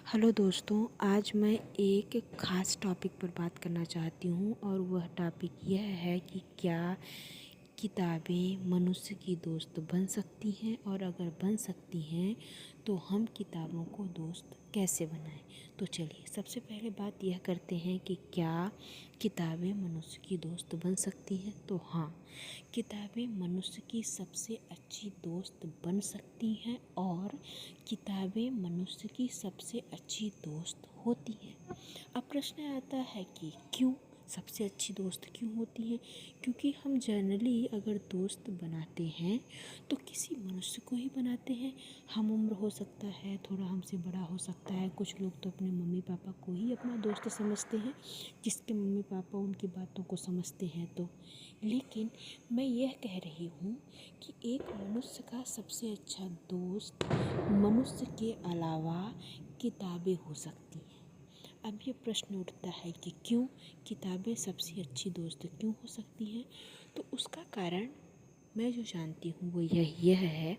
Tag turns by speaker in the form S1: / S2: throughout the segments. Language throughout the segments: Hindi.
S1: हेलो दोस्तों, आज मैं एक ख़ास टॉपिक पर बात करना चाहती हूँ और वह टॉपिक यह है कि क्या किताबें मनुष्य की दोस्त बन सकती हैं, और अगर बन सकती हैं तो हम किताबों को दोस्त कैसे बनाएं। तो चलिए सबसे पहले बात यह करते हैं कि क्या किताबें मनुष्य की दोस्त बन सकती हैं। तो हाँ, किताबें मनुष्य की सबसे अच्छी दोस्त बन सकती हैं और किताबें मनुष्य की सबसे अच्छी दोस्त होती हैं। अब प्रश्न आता है कि क्यों सबसे अच्छी दोस्त क्यों होती हैं। क्योंकि हम जनरली अगर दोस्त बनाते हैं तो किसी मनुष्य को ही बनाते हैं। हम उम्र हो सकता है, थोड़ा हमसे बड़ा हो सकता है। कुछ लोग तो अपने मम्मी पापा को ही अपना दोस्त समझते हैं, जिसके मम्मी पापा उनकी बातों को समझते हैं। तो लेकिन मैं यह कह रही हूँ कि एक मनुष्य का सबसे अच्छा दोस्त मनुष्य के अलावा किताबें हो सकती हैं। अब ये प्रश्न उठता है कि क्यों किताबें सबसे अच्छी दोस्त क्यों हो सकती हैं। तो उसका कारण मैं जो जानती हूँ वो यह है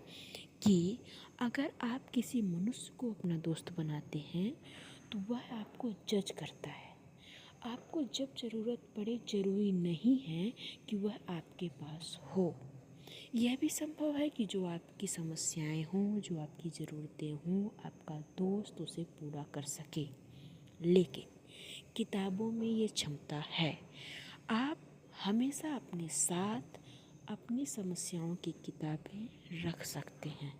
S1: कि अगर आप किसी मनुष्य को अपना दोस्त बनाते हैं तो वह आपको जज करता है। आपको जब ज़रूरत पड़े, ज़रूरी नहीं है कि वह आपके पास हो। यह भी संभव है कि जो आपकी समस्याएं हों, जो आपकी ज़रूरतें हों, आपका दोस्त उसे पूरा कर सके। लेकिन किताबों में ये क्षमता है। आप हमेशा अपने साथ अपनी समस्याओं की किताबें रख सकते हैं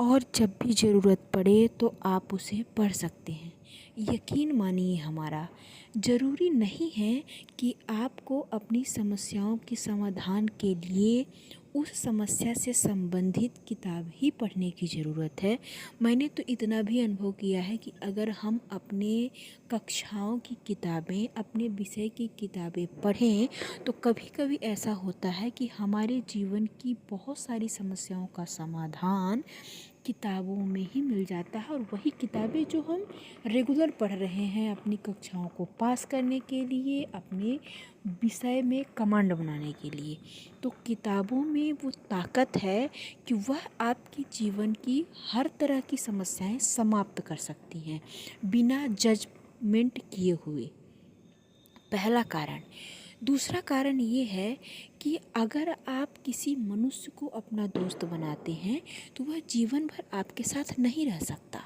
S1: और जब भी ज़रूरत पड़े तो आप उसे पढ़ सकते हैं। यकीन मानिए हमारा, ज़रूरी नहीं है कि आपको अपनी समस्याओं के समाधान के लिए उस समस्या से संबंधित किताब ही पढ़ने की ज़रूरत है। मैंने तो इतना भी अनुभव किया है कि अगर हम अपने कक्षाओं की किताबें, अपने विषय की किताबें पढ़ें तो कभी कभी ऐसा होता है कि हमारे जीवन की बहुत सारी समस्याओं का समाधान किताबों में ही मिल जाता है। और वही किताबें जो हम रेगुलर पढ़ रहे हैं अपनी कक्षाओं को पास करने के लिए, अपने विषय में कमांड बनाने के लिए। तो किताबों में वो ताकत है कि वह आपके जीवन की हर तरह की समस्याएं समाप्त कर सकती हैं बिना जजमेंट किए हुए। पहला कारण। दूसरा कारण ये है कि अगर आप किसी मनुष्य को अपना दोस्त बनाते हैं तो वह जीवन भर आपके साथ नहीं रह सकता।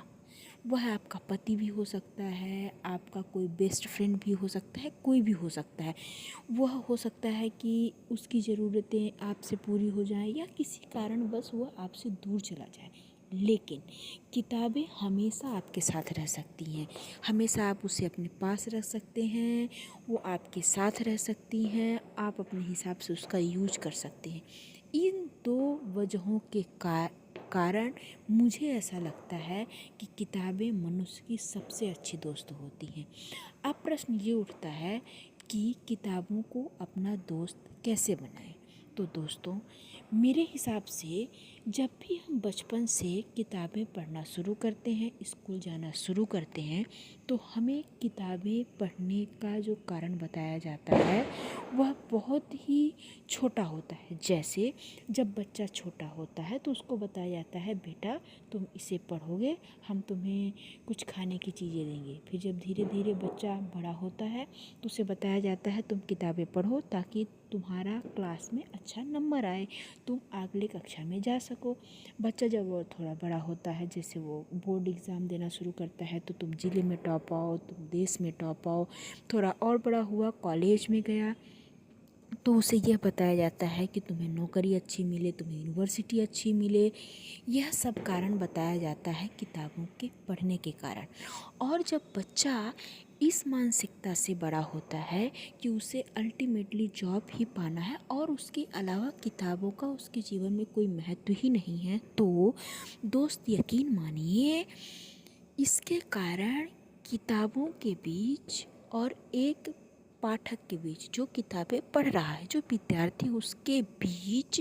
S1: वह आपका पति भी हो सकता है, आपका कोई बेस्ट फ्रेंड भी हो सकता है, कोई भी हो सकता है। वह हो सकता है कि उसकी ज़रूरतें आपसे पूरी हो जाएं या किसी कारण बस वह आपसे दूर चला जाए। लेकिन किताबें हमेशा आपके साथ रह सकती हैं। हमेशा आप उसे अपने पास रख सकते हैं, वो आपके साथ रह सकती हैं। आप अपने हिसाब से उसका यूज कर सकते हैं। इन दो वजहों के कारण मुझे ऐसा लगता है कि किताबें मनुष्य की सबसे अच्छी दोस्त होती हैं। अब प्रश्न ये उठता है कि किताबों को अपना दोस्त कैसे बनाएं। तो दोस्तों, मेरे हिसाब से जब भी हम बचपन से किताबें पढ़ना शुरू करते हैं, स्कूल जाना शुरू करते हैं, तो हमें किताबें पढ़ने का जो कारण बताया जाता है वह बहुत ही छोटा होता है। जैसे जब बच्चा छोटा होता है तो उसको बताया जाता है, बेटा तुम इसे पढ़ोगे, हम तुम्हें कुछ खाने की चीज़ें देंगे। फिर जब धीरे धीरे बच्चा बड़ा होता है तो उसे बताया जाता है, तुम किताबें पढ़ो ताकि तुम्हारा क्लास में अच्छा नंबर आए, तुम अगले कक्षा में जा सको। बच्चा जब वो थोड़ा बड़ा होता है, जैसे वो बोर्ड एग्ज़ाम देना शुरू करता है, तो तुम ज़िले में टॉप आओ, तुम देश में टॉप आओ। थोड़ा और बड़ा हुआ, कॉलेज में गया, तो उसे यह बताया जाता है कि तुम्हें नौकरी अच्छी मिले, तुम्हें यूनिवर्सिटी अच्छी मिले। यह सब कारण बताया जाता है किताबों के पढ़ने के कारण। और जब बच्चा इस मानसिकता से बड़ा होता है कि उसे अल्टीमेटली जॉब ही पाना है और उसके अलावा किताबों का उसके जीवन में कोई महत्व ही नहीं है, तो दोस्त यकीन मानिए इसके कारण किताबों के बीच और एक पाठक के बीच, जो किताबें पढ़ रहा है, जो विद्यार्थी, उसके बीच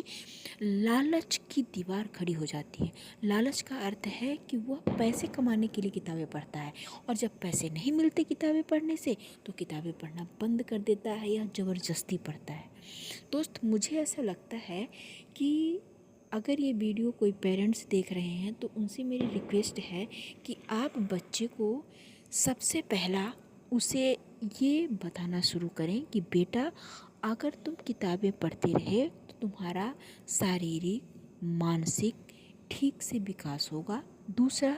S1: लालच की दीवार खड़ी हो जाती है। लालच का अर्थ है कि वह पैसे कमाने के लिए किताबें पढ़ता है, और जब पैसे नहीं मिलते किताबें पढ़ने से तो किताबें पढ़ना बंद कर देता है या ज़बरदस्ती पढ़ता है। दोस्त, मुझे ऐसा लगता है कि अगर ये वीडियो कोई पेरेंट्स देख रहे हैं तो उनसे मेरी रिक्वेस्ट है कि आप बच्चे को सबसे पहला उसे ये बताना शुरू करें कि बेटा, अगर तुम किताबें पढ़ते रहे तो तुम्हारा शारीरिक मानसिक ठीक से विकास होगा। दूसरा,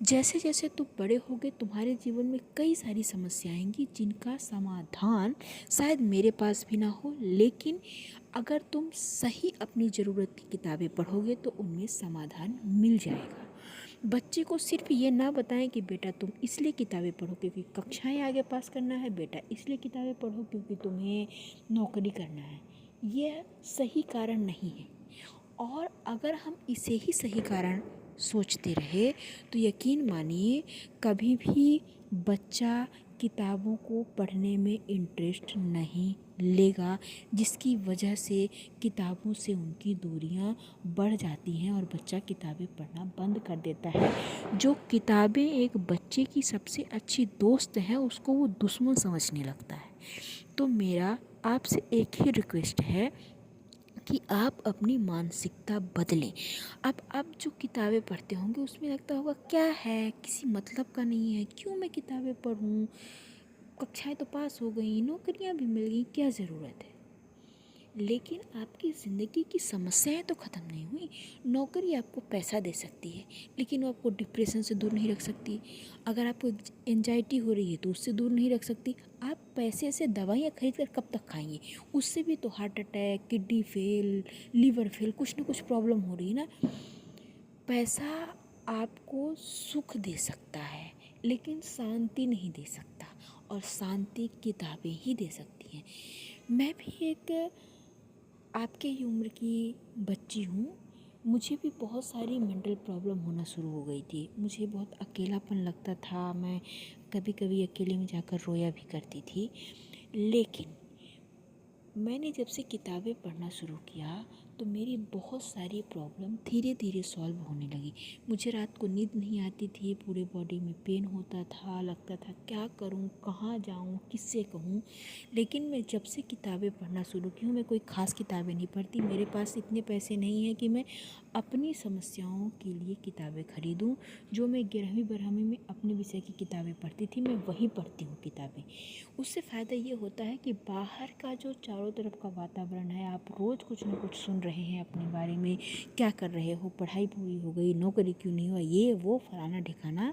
S1: जैसे जैसे तुम बड़े होगे तुम्हारे जीवन में कई सारी समस्याएं आएंगी जिनका समाधान शायद मेरे पास भी ना हो, लेकिन अगर तुम सही अपनी ज़रूरत की किताबें पढ़ोगे तो उनमें समाधान मिल जाएगा। बच्चे को सिर्फ ये ना बताएं कि बेटा तुम इसलिए किताबें पढ़ो क्योंकि कक्षाएं आगे पास करना है, बेटा इसलिए किताबें पढ़ो क्योंकि तुम्हें नौकरी करना है। यह सही कारण नहीं है। और अगर हम इसे ही सही कारण सोचते रहे तो यकीन मानिए कभी भी बच्चा किताबों को पढ़ने में इंटरेस्ट नहीं लेगा, जिसकी वजह से किताबों से उनकी दूरियां बढ़ जाती हैं और बच्चा किताबें पढ़ना बंद कर देता है। जो किताबें एक बच्चे की सबसे अच्छी दोस्त है उसको वो दुश्मन समझने लगता है। तो मेरा आपसे एक ही रिक्वेस्ट है कि आप अपनी मानसिकता बदलें। अब आप जो किताबें पढ़ते होंगे उसमें लगता होगा क्या है, किसी मतलब का नहीं है, क्यों मैं किताबें पढूं, कक्षाएं तो पास हो गई, नौकरियां भी मिल गई, क्या ज़रूरत है। लेकिन आपकी ज़िंदगी की समस्याएं तो ख़त्म नहीं हुई। नौकरी आपको पैसा दे सकती है लेकिन वो आपको डिप्रेशन से दूर नहीं रख सकती। अगर आपको एंजाइटी हो रही है तो उससे दूर नहीं रख सकती। आप पैसे से दवाइयाँ खरीद कर कब तक खाएंगे, उससे भी तो heart attack, kidney fail, liver fail, कुछ ना कुछ प्रॉब्लम हो रही है ना। पैसा आपको सुख दे सकता है लेकिन शांति नहीं दे सकता, और शांति किताबें ही दे सकती हैं। मैं भी एक आपके ही उम्र की बच्ची हूँ। मुझे भी बहुत सारी मेंटल प्रॉब्लम होना शुरू हो गई थी। मुझे बहुत अकेलापन लगता था, मैं कभी कभी अकेले में जाकर रोया भी करती थी। लेकिन मैंने जब से किताबें पढ़ना शुरू किया तो मेरी बहुत सारी प्रॉब्लम धीरे धीरे सॉल्व होने लगी। मुझे रात को नींद नहीं आती थी, पूरे बॉडी में पेन होता था, लगता था क्या करूं, कहाँ जाऊं, किससे कहूं। लेकिन मैं जब से किताबें पढ़ना शुरू की हूँ, मैं कोई ख़ास किताबें नहीं पढ़ती। मेरे पास इतने पैसे नहीं हैं कि मैं अपनी समस्याओं के लिए किताबें खरीदूँ। जो मैं 11वीं-12वीं में अपने विषय की किताबें पढ़ती थी मैं वही पढ़ती हूँ किताबें। उससे फ़ायदा ये होता है कि बाहर का जो चारों तरफ का वातावरण है, आप रोज़ कुछ ना कुछ सुन रहे हैं अपने बारे में, क्या कर रहे हो, पढ़ाई पूरी हो गई, नौकरी क्यों नहीं हुआ, ये वो फलाना ढिकाना।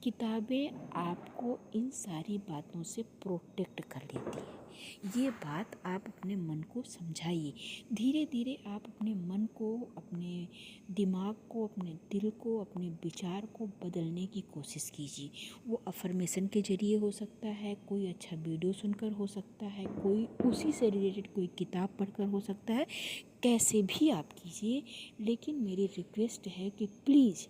S1: किताबें आपको इन सारी बातों से प्रोटेक्ट कर लेती हैं। ये बात आप अपने मन को समझाइए। धीरे धीरे आप अपने मन को, अपने दिमाग को, अपने दिल को, अपने विचार को बदलने की कोशिश कीजिए। वो अफर्मेशन के ज़रिए हो सकता है, कोई अच्छा वीडियो सुनकर हो सकता है, कोई उसी से रिलेटेड कोई किताब पढ़कर हो सकता है, कैसे भी आप कीजिए। लेकिन मेरी रिक्वेस्ट है कि प्लीज़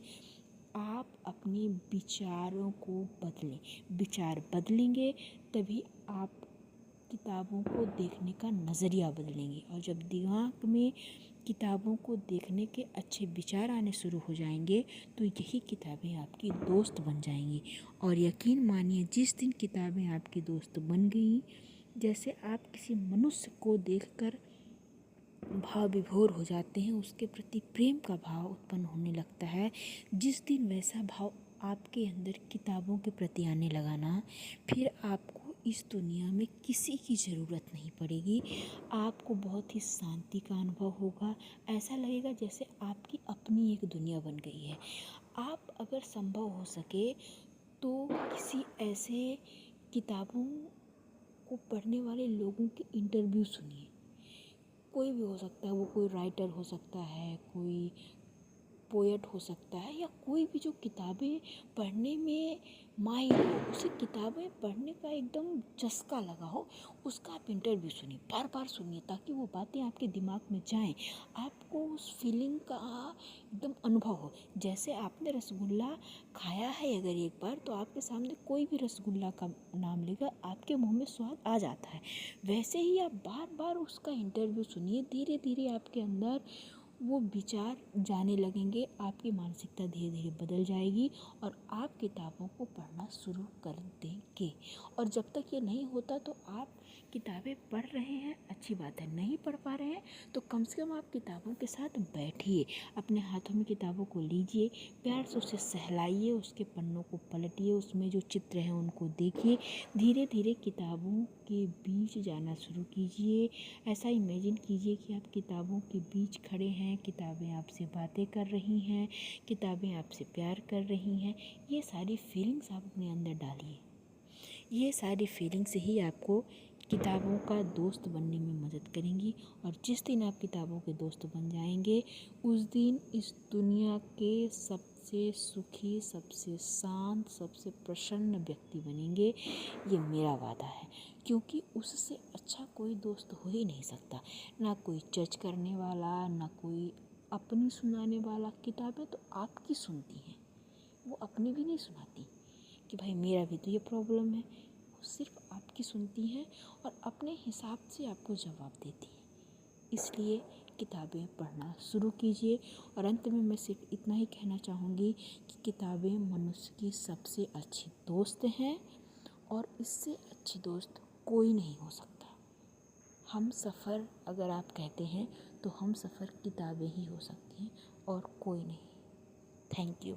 S1: आप अपने विचारों को बदलें। विचार बदलेंगे तभी आप किताबों को देखने का नज़रिया बदलेंगे, और जब दिमाग में किताबों को देखने के अच्छे विचार आने शुरू हो जाएंगे तो यही किताबें आपकी दोस्त बन जाएंगी। और यकीन मानिए जिस दिन किताबें आपकी दोस्त बन गई, जैसे आप किसी मनुष्य को देखकर भाव विभोर हो जाते हैं, उसके प्रति प्रेम का भाव उत्पन्न होने लगता है, जिस दिन वैसा भाव आपके अंदर किताबों के प्रति आने लगा ना, फिर आपको इस दुनिया में किसी की ज़रूरत नहीं पड़ेगी। आपको बहुत ही शांति का अनुभव होगा। ऐसा लगेगा जैसे आपकी अपनी एक दुनिया बन गई है। आप अगर संभव हो सके तो किसी ऐसे किताबों को पढ़ने वाले लोगों के इंटरव्यू सुनिए। कोई भी हो सकता है, वो कोई राइटर हो सकता है, कोई पोएट हो सकता है, या कोई भी जो किताबें पढ़ने में माहिर हो, उसे किताबें पढ़ने का एकदम चस्का लगा हो, उसका आप इंटरव्यू सुनिए, बार बार सुनिए, ताकि वो बातें आपके दिमाग में जाएं, आपको उस फीलिंग का एकदम अनुभव हो। जैसे आपने रसगुल्ला खाया है अगर एक बार, तो आपके सामने कोई भी रसगुल्ला का नाम लेगा, आपके मुंह में स्वाद आ जाता है। वैसे ही आप बार बार उसका इंटरव्यू सुनिए, धीरे धीरे आपके अंदर वो विचार जाने लगेंगे, आपकी मानसिकता धीरे धीरे बदल जाएगी और आप किताबों को पढ़ना शुरू कर देंगे। और जब तक ये नहीं होता तो आप किताबें पढ़ रहे हैं अच्छी बात है, नहीं पढ़ पा रहे हैं तो कम से कम आप किताबों के साथ बैठिए, अपने हाथों में किताबों को लीजिए, प्यार से उसे सहलाइए, उसके पन्नों को पलटिए, उसमें जो चित्र हैं उनको देखिए, धीरे धीरे किताबों के बीच जाना शुरू कीजिए। ऐसा इमेजिन कीजिए कि आप किताबों के बीच खड़े हैं, किताबें आपसे बातें कर रही हैं, किताबें आपसे प्यार कर रही हैं। ये सारी फीलिंग्स आप अपने अंदर डालिए। ये सारी फीलिंग्स ही आपको किताबों का दोस्त बनने में मदद करेंगी, और जिस दिन आप किताबों के दोस्त बन जाएंगे उस दिन इस दुनिया के सबसे सुखी, सबसे शांत, सबसे प्रसन्न व्यक्ति बनेंगे। ये मेरा वादा है, क्योंकि उससे अच्छा कोई दोस्त हो ही नहीं सकता। ना कोई जज करने वाला, ना कोई अपनी सुनाने वाला। किताबें तो आपकी सुनती हैं, वो अपनी भी नहीं सुनाती कि भाई मेरा भी तो ये प्रॉब्लम है। वो सिर्फ आपकी सुनती हैं और अपने हिसाब से आपको जवाब देती हैं। इसलिए किताबें पढ़ना शुरू कीजिए। और अंत में मैं सिर्फ इतना ही कहना चाहूँगी कि किताबें मनुष्य की सबसे अच्छी दोस्त हैं, और इससे अच्छी दोस्त कोई नहीं हो सकता। हम सफ़र अगर आप कहते हैं तो हम सफ़र किताबें ही हो सकती हैं और कोई नहीं। Thank you.